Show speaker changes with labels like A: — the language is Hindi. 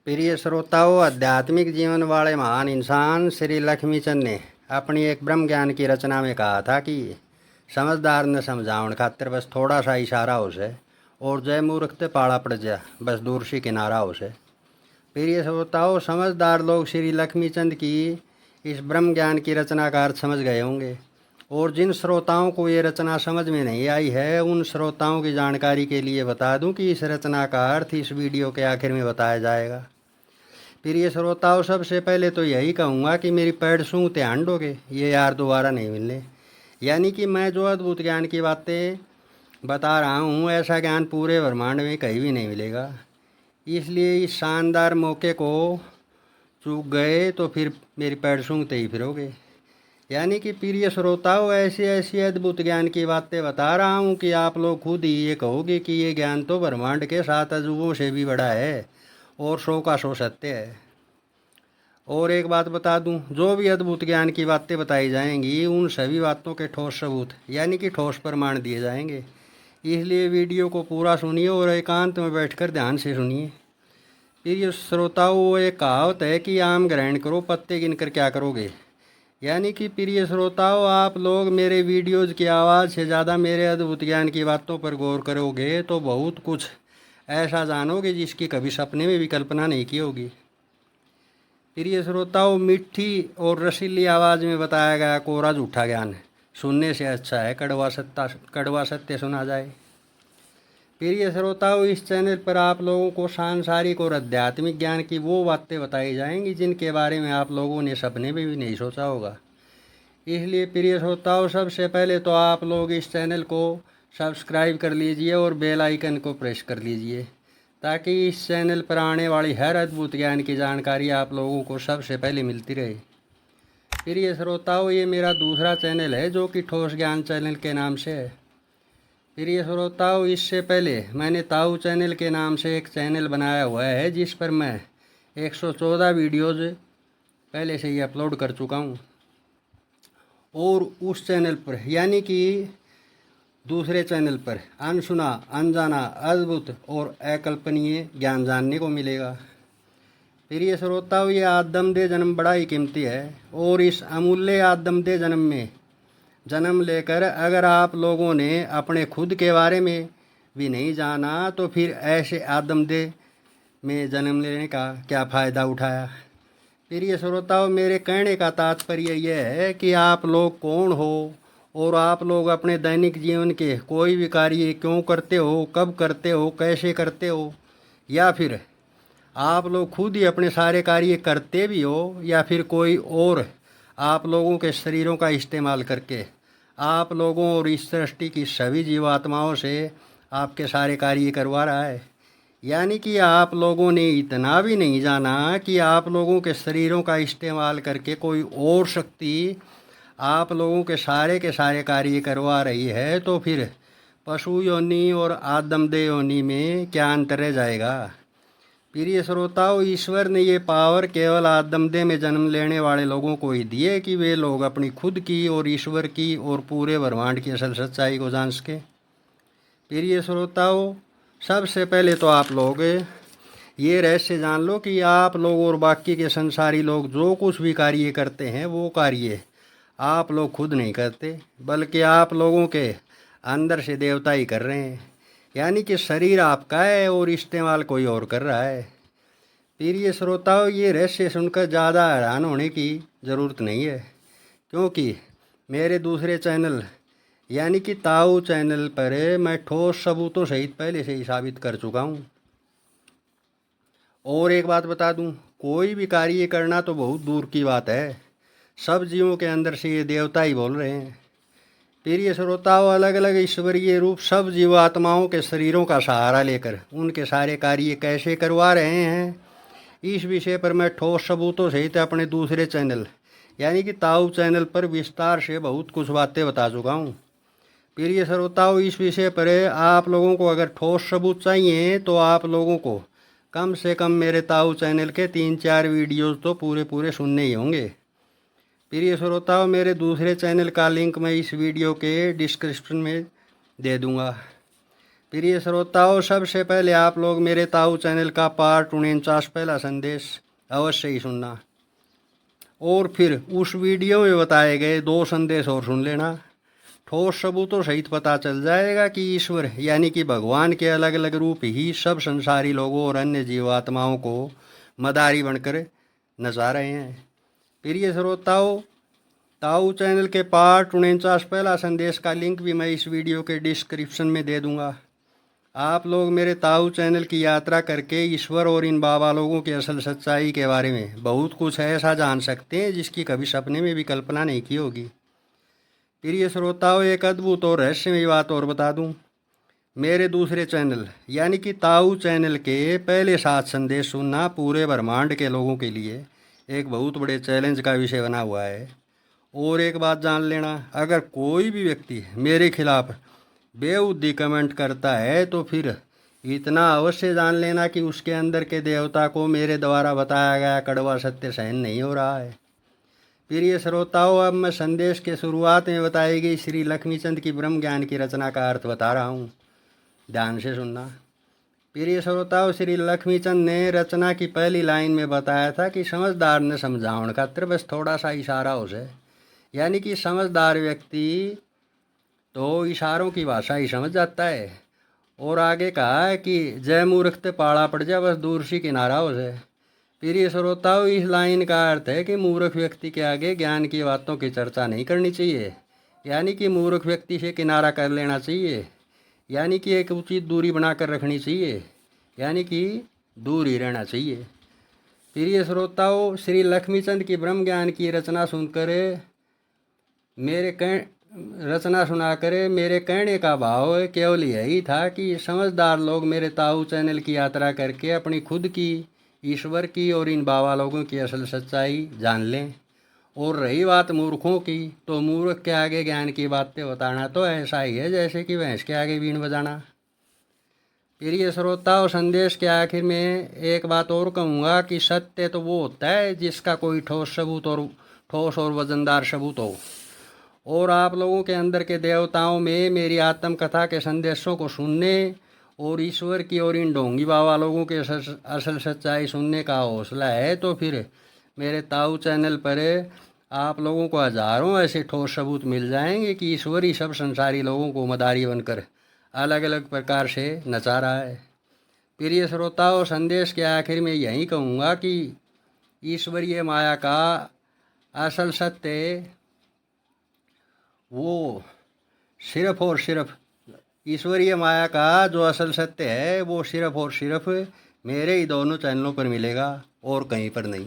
A: प्रिय श्रोताओं, आध्यात्मिक जीवन वाले महान इंसान श्री लक्ष्मीचंद ने अपनी एक ब्रह्म ज्ञान की रचना में कहा था कि समझदार न समझावन खातिर बस थोड़ा सा इशारा हो से और जय मूर्ख ते पाला पड़ जा बस दूर से किनारा हो से। प्रिय श्रोताओं, समझदार लोग श्री लक्ष्मीचंद की इस ब्रह्म ज्ञान की रचना का अर्थ समझ गए होंगे और जिन श्रोताओं को ये रचना समझ में नहीं आई है उन श्रोताओं की जानकारी के लिए बता दूं कि इस रचना का अर्थ इस वीडियो के आखिर में बताया जाएगा। प्रिय श्रोताओं, सबसे पहले तो यही कहूँगा कि मेरी पैड सूंघ ध्यान दोगे, ये यार दोबारा नहीं मिलने। यानी कि मैं जो अद्भुत ज्ञान की बातें बता रहा हूँ ऐसा ज्ञान पूरे ब्रह्मांड में कहीं भी नहीं मिलेगा। इसलिए इस शानदार मौके को चूक गए तो फिर मेरी पैड सूंघते ही फिरोगे। यानी कि प्रिय श्रोताओं, ऐसी ऐसी अद्भुत ज्ञान की बातें बता रहा हूँ कि आप लोग खुद ही ये कहोगे कि ये ज्ञान तो ब्रह्मांड के 7 अजूबों से भी बड़ा है और 100 का 100 सत्य है। और एक बात बता दूं, जो भी अद्भुत ज्ञान की बातें बताई जाएंगी उन सभी बातों के ठोस सबूत यानी कि ठोस प्रमाण दिए जाएंगे। इसलिए वीडियो को पूरा सुनिए और एकांत में बैठकर ध्यान से सुनिए। प्रिय श्रोताओं, वो एक कहावत है कि आम ग्रहण करो, पत्ते गिनकर क्या करोगे। यानी कि प्रिय श्रोताओं, आप लोग मेरे वीडियोज़ की आवाज़ से ज़्यादा मेरे अद्भुत ज्ञान की बातों पर गौर करोगे तो बहुत कुछ ऐसा जानोगे जिसकी कभी सपने में भी कल्पना नहीं की होगी। प्रिय श्रोताओं, मीठी और रसीली आवाज़ में बताया गया कोरा झूठा ज्ञान सुनने से अच्छा है कड़वा सत्य सुना जाए। प्रिय श्रोताओं, इस चैनल पर आप लोगों को सांसारिक और आध्यात्मिक ज्ञान की वो बातें बताई जाएंगी जिनके बारे में आप लोगों ने सपने में भी नहीं सोचा होगा। इसलिए प्रिय श्रोताओं, सबसे पहले तो आप लोग इस चैनल को सब्सक्राइब कर लीजिए और बेल आइकन को प्रेस कर लीजिए ताकि इस चैनल पर आने वाली हर अद्भुत ज्ञान की जानकारी आप लोगों को सबसे पहले मिलती रहे। प्रिय श्रोताओं, ये मेरा दूसरा चैनल है जो कि ठोस ज्ञान चैनल के नाम से है। प्रिय श्रोताओं, इससे पहले मैंने ताऊ चैनल के नाम से एक चैनल बनाया हुआ है जिस पर मैं 114 वीडियोज़ पहले से ही अपलोड कर चुका हूँ। और उस चैनल पर यानी कि दूसरे चैनल पर अनसुना, अनजाना, अद्भुत और अकल्पनीय ज्ञान जानने को मिलेगा। प्रिय श्रोताओं, ये आदमदेह जन्म बड़ा ही कीमती है और इस अमूल्य आदमदेह जन्म में जन्म लेकर अगर आप लोगों ने अपने खुद के बारे में भी नहीं जाना तो फिर ऐसे आदमदेह में जन्म लेने का क्या फ़ायदा उठाया। प्रिय श्रोताओं, मेरे कहने का तात्पर्य यह है कि आप लोग कौन हो और आप लोग अपने दैनिक जीवन के कोई भी कार्य क्यों करते हो, कब करते हो, कैसे करते हो, या फिर आप लोग खुद ही अपने सारे कार्य करते भी हो या फिर कोई और आप लोगों के शरीरों का इस्तेमाल करके आप लोगों और इस सृष्टि की सभी जीवात्माओं से आपके सारे कार्य करवा रहा है। यानी कि आप लोगों ने इतना भी नहीं जाना कि आप लोगों के शरीरों का इस्तेमाल करके कोई और शक्ति आप लोगों के सारे कार्य करवा रही है तो फिर पशु योनि और आदमदेह योनि में क्या अंतर रह जाएगा। प्रिय श्रोताओं, ईश्वर ने ये पावर केवल आदमदेह में जन्म लेने वाले लोगों को ही दी है कि वे लोग अपनी खुद की और ईश्वर की और पूरे ब्रह्मांड की असल सच्चाई को जान सकें। प्रिय श्रोताओं, सबसे पहले तो आप लोग ये रहस्य जान लो कि आप लोग और बाकी के संसारी लोग जो कुछ भी कार्य करते हैं वो कार्य आप लोग खुद नहीं करते बल्कि आप लोगों के अंदर से देवता ही कर रहे हैं। यानी कि शरीर आपका है और इस्तेमाल कोई और कर रहा है। प्रिय श्रोताओं, ये रहस्य सुनकर ज़्यादा हैरान होने की ज़रूरत नहीं है क्योंकि मेरे दूसरे चैनल यानी कि ताऊ चैनल पर मैं ठोस सबूतों सहित पहले से ही साबित कर चुका हूँ। और एक बात बता दूँ, कोई भी कार्य करना तो बहुत दूर की बात है, सब जीवों के अंदर से ये देवता ही बोल रहे हैं। प्रिय श्रोताओं, अलग अलग ईश्वरीय रूप सब जीवात्माओं के शरीरों का सहारा लेकर उनके सारे कार्य कैसे करवा रहे हैं, इस विषय पर मैं ठोस सबूतों सहित अपने दूसरे चैनल यानी कि ताऊ चैनल पर विस्तार से बहुत कुछ बातें बता चुका हूँ। प्रिय श्रोताओं, इस विषय पर आप लोगों को अगर ठोस सबूत चाहिए तो आप लोगों को कम से कम मेरे ताऊ चैनल के 3-4 वीडियोज़ तो पूरे सुनने ही होंगे। प्रिय श्रोताओं, मेरे दूसरे चैनल का लिंक मैं इस वीडियो के डिस्क्रिप्शन में दे दूंगा प्रिय श्रोताओं, सबसे पहले आप लोग मेरे ताऊ चैनल का पार्ट 49 पहला संदेश अवश्य ही सुनना, और फिर उस वीडियो में बताए गए 2 संदेश और सुन लेना। ठोस सबूतों सहित पता चल जाएगा कि ईश्वर यानी कि भगवान के अलग अलग रूप ही सब संसारी लोगों और अन्य जीवात्माओं को मदारी बनकर नचा रहे हैं। प्रिय श्रोताओं, ताऊ चैनल के पार्ट 49 पहला संदेश का लिंक भी मैं इस वीडियो के डिस्क्रिप्शन में दे दूंगा। आप लोग मेरे ताऊ चैनल की यात्रा करके ईश्वर और इन बाबा लोगों की असल सच्चाई के बारे में बहुत कुछ ऐसा जान सकते हैं जिसकी कभी सपने में भी कल्पना नहीं की होगी। प्रिय श्रोताओं, एक अद्भुत और रहस्यमयी बात और बता दूं। मेरे दूसरे चैनल यानी कि ताऊ चैनल के पहले 7 संदेश सुनना पूरे ब्रह्मांड के लोगों के लिए एक बहुत बड़े चैलेंज का विषय बना हुआ है। और एक बात जान लेना, अगर कोई भी व्यक्ति मेरे खिलाफ बेबुद्धि कमेंट करता है तो फिर इतना अवश्य जान लेना कि उसके अंदर के देवता को मेरे द्वारा बताया गया कड़वा सत्य सहन नहीं हो रहा है। प्रिय श्रोताओं, अब मैं संदेश के शुरुआत में बताई गई श्री लक्ष्मीचंद की ब्रह्म ज्ञान की रचना का अर्थ बता रहा हूँ, ध्यान से सुनना। प्रिय श्रोताओं, श्री लक्ष्मीचंद ने रचना की पहली लाइन में बताया था कि समझदार ने समझाउण खातिर बस थोड़ा सा इशारा हो जाए, यानी कि समझदार व्यक्ति तो इशारों की भाषा ही समझ जाता है। और आगे कहा है कि जय मूर्ख ते पाला पड़ जाए, बस दूर सी किनारा हो जाए। प्रिय श्रोताओं, इस लाइन का अर्थ है कि मूर्ख व्यक्ति के आगे ज्ञान की बातों की चर्चा नहीं करनी चाहिए, यानी कि मूर्ख व्यक्ति से किनारा कर लेना चाहिए, यानी कि एक उचित दूरी बनाकर रखनी चाहिए, यानी कि दूर ही रहना चाहिए। प्रिय श्रोताओं, श्री लक्ष्मीचंद की ब्रह्म ज्ञान की रचना सुनाकर मेरे कहने का भाव केवल यही था कि समझदार लोग मेरे ताऊ चैनल की यात्रा करके अपनी खुद की, ईश्वर की और इन बाबा लोगों की असल सच्चाई जान लें। और रही बात मूर्खों की, तो मूर्ख के आगे ज्ञान की बातें बताना तो ऐसा ही है जैसे कि भैंस के आगे बीन बजाना। प्रिय श्रोताओं, संदेश के आखिर में एक बात और कहूँगा कि सत्य तो वो होता है जिसका कोई ठोस और वजनदार सबूत हो। और आप लोगों के अंदर के देवताओं में मेरी आत्मकथा के संदेशों को सुनने और ईश्वर की और इन ढोंगी बाबा लोगों के असल सच्चाई सुनने का हौसला है तो फिर मेरे ताऊ चैनल पर आप लोगों को हजारों ऐसे ठोस सबूत मिल जाएंगे कि ईश्वर ही सब संसारी लोगों को मदारी बनकर अलग अलग प्रकार से नचा रहा है। प्रिय श्रोताओं, संदेश के आखिर में यही कहूँगा कि ईश्वरीय माया का असल सत्य वो सिर्फ और सिर्फ ईश्वरीय माया का जो असल सत्य है वो सिर्फ और सिर्फ मेरे ही दोनों चैनलों पर मिलेगा और कहीं पर नहीं।